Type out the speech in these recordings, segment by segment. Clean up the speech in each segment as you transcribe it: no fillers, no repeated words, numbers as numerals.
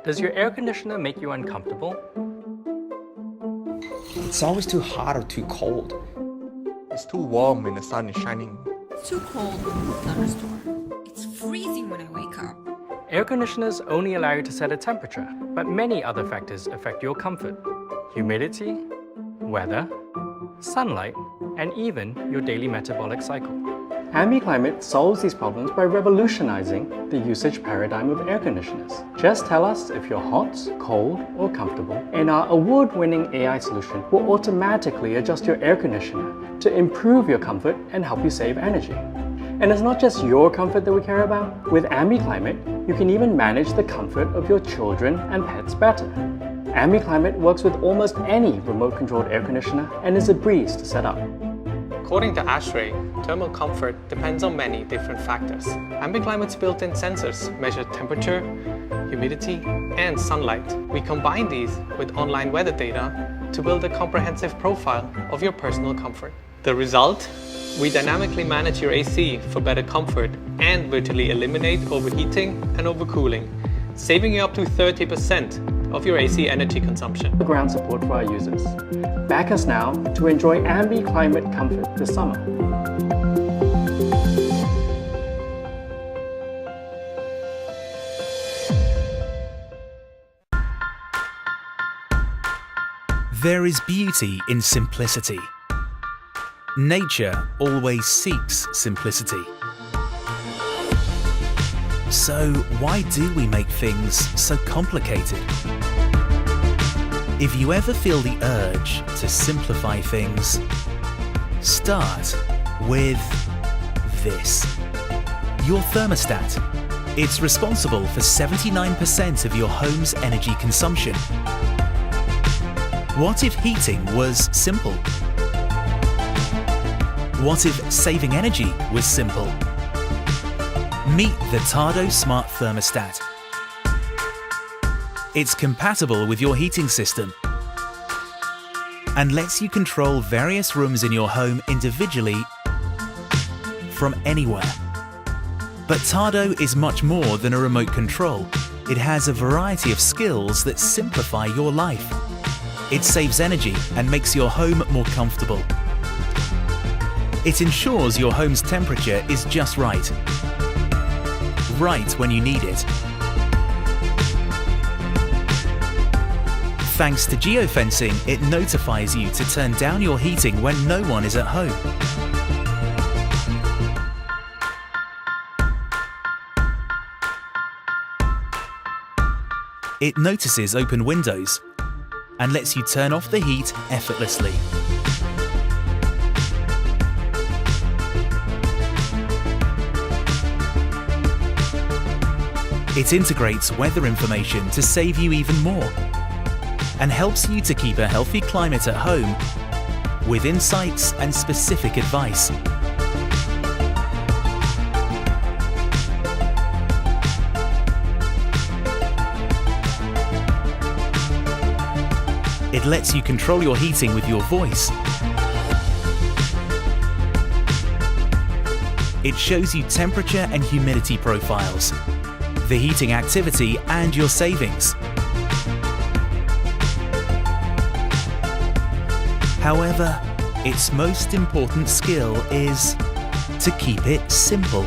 Does your air conditioner make you uncomfortable? It's always too hot or too cold. It's too warm when the sun is shining. It's too cold in a thunderstorm. It's freezing when I wake up. Air conditioners only allow you to set a temperature, but many other factors affect your comfort. Humidity, weather, sunlight, and even your daily metabolic cycle. Ambi Climate solves these problems by revolutionizing the usage paradigm of air conditioners. Just tell us if you're hot, cold, or comfortable, and our award-winning AI solution will automatically adjust your air conditioner to improve your comfort and help you save energy. And it's not just your comfort that we care about. With Ambi Climate, you can even manage the comfort of your children and pets better. Ambi Climate works with almost any remote-controlled air conditioner and is a breeze to set up. According to ASHRAE, thermal comfort depends on many different factors. Ambi Climate's built-in sensors measure temperature, humidity, and sunlight. We combine these with online weather data to build a comprehensive profile of your personal comfort. The result? We dynamically manage your AC for better comfort and virtually eliminate overheating and overcooling, saving you up to 30% of your AC energy consumption. Ground support for our users. Back us now to enjoy Ambi Climate comfort this summer. There is beauty in simplicity. Nature always seeks simplicity. So why do we make things so complicated? If you ever feel the urge to simplify things, start with this. Your thermostat. It's responsible for 79% of your home's energy consumption. What if heating was simple? What if saving energy was simple? Meet the Tado Smart Thermostat. It's compatible with your heating system and lets you control various rooms in your home individually from anywhere. But Tado is much more than a remote control. It has a variety of skills that simplify your life. It saves energy and makes your home more comfortable. It ensures your home's temperature is just right. Right when you need it. Thanks to geofencing, it notifies you to turn down your heating when no one is at home. It notices open windows and lets you turn off the heat effortlessly. It integrates weather information to save you even more and helps you to keep a healthy climate at home with insights and specific advice. It lets you control your heating with your voice. It shows you temperature and humidity profiles, the heating activity and your savings. However, its most important skill is to keep it simple.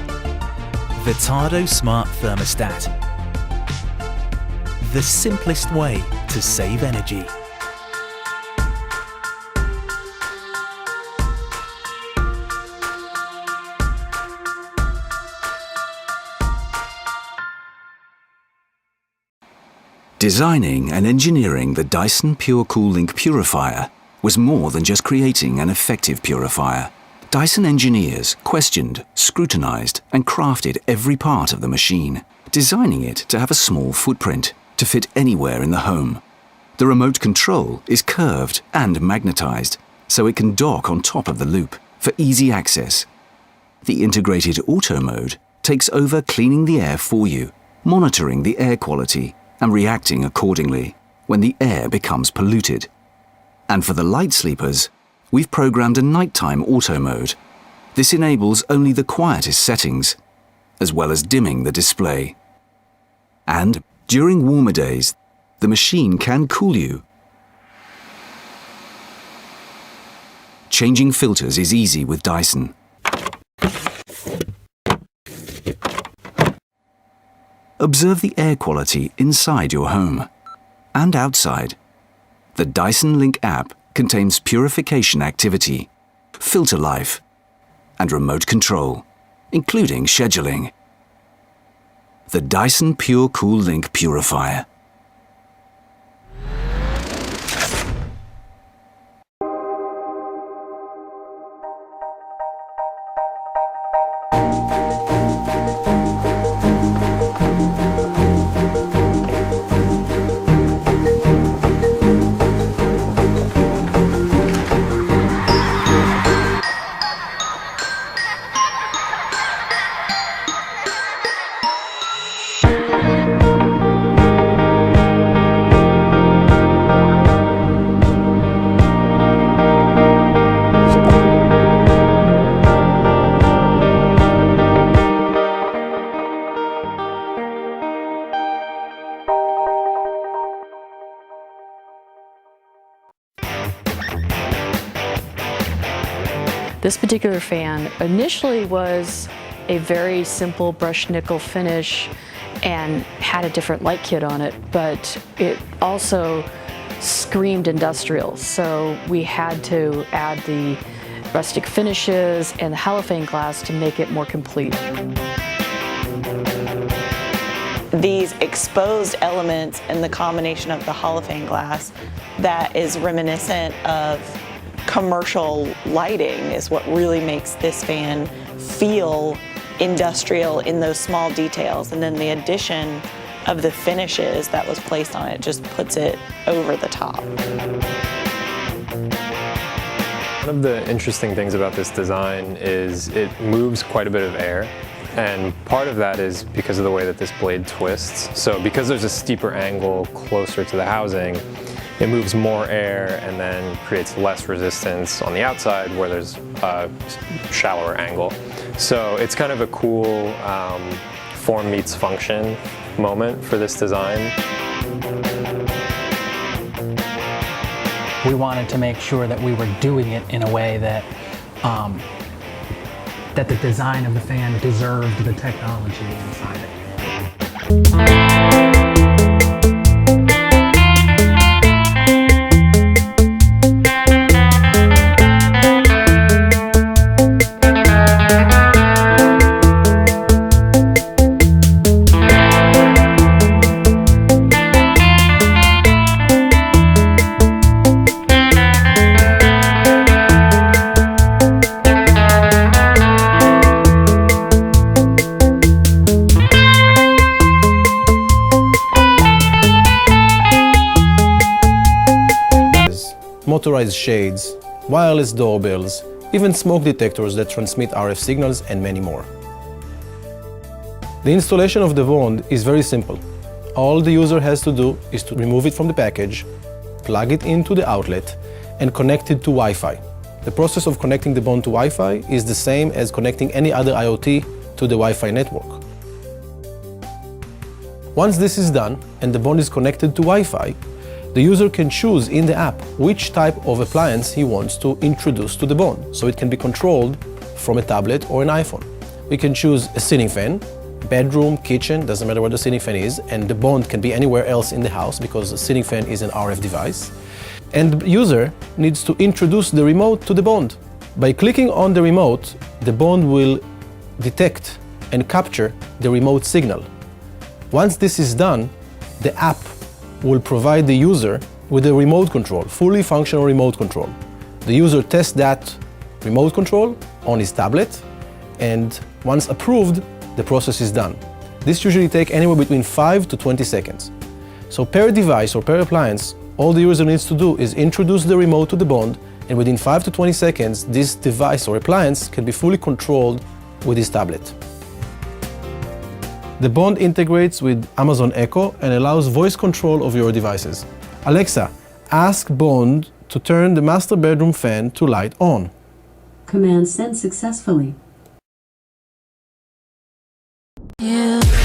The Tado Smart Thermostat. the simplest way to save energy. Designing and engineering the Dyson PureCool Purifier was more than just creating an effective purifier. Dyson engineers questioned, scrutinized, and crafted every part of the machine, designing it to have a small footprint, to fit anywhere in the home. The remote control is curved and magnetized, so it can dock on top of the loop for easy access. The integrated auto mode takes over cleaning the air for you, monitoring the air quality and reacting accordingly when the air becomes polluted. And for the light sleepers, we've programmed a nighttime auto mode. This enables only the quietest settings, as well as dimming the display. And during warmer days, the machine can cool you. Changing filters is easy with Dyson. Observe the air quality inside your home and outside. The Dyson Link app contains purification activity, filter life, and remote control, including scheduling. The Dyson PureCool Link Purifier. This particular fan initially was a very simple brushed nickel finish and had a different light kit on it, but it also screamed industrial. So we had to add the rustic finishes and the halophane glass to make it more complete. These exposed elements and the combination of the halophane glass that is reminiscent of commercial lighting is what really makes this fan feel industrial in those small details. And then the addition of the finishes that was placed on it just puts it over the top. One of the interesting things about this design is it moves quite a bit of air. And part of that is because of the way that this blade twists. So because there's a steeper angle closer to the housing, it moves more air and then creates less resistance on the outside where there's a shallower angle. So it's kind of a cool form meets function moment for this design. We wanted to make sure that we were doing it in a way that that the design of the fan deserved the technology inside it. Motorized shades, wireless doorbells, even smoke detectors that transmit RF signals, and many more. The installation of the wand is very simple. All the user has to do is to remove it from the package, plug it into the outlet, and connect it to Wi-Fi. The process of connecting the wand to Wi-Fi is the same as connecting any other IoT to the Wi-Fi network. Once this is done and the wand is connected to Wi-Fi, the user can choose in the app which type of appliance he wants to introduce to the wand, so it can be controlled from a tablet or an iPhone. We can choose a ceiling fan, bedroom, kitchen, doesn't matter where the ceiling fan is, and the Bond can be anywhere else in the house because the ceiling fan is an RF device. And the user needs to introduce the remote to the Bond. By clicking on the remote, the Bond will detect and capture the remote signal. Once this is done, the app will provide the user with a remote control, fully functional remote control. The user tests that remote control on his tablet, and once approved, the process is done. This usually takes anywhere between 5 to 20 seconds. So per device or per appliance, all the user needs to do is introduce the remote to the Bond, and within 5 to 20 seconds, this device or appliance can be fully controlled with his tablet. The Bond integrates with Amazon Echo and allows voice control of your devices. Alexa, ask Bond to turn the master bedroom fan to light on. Command sent successfully. Yeah.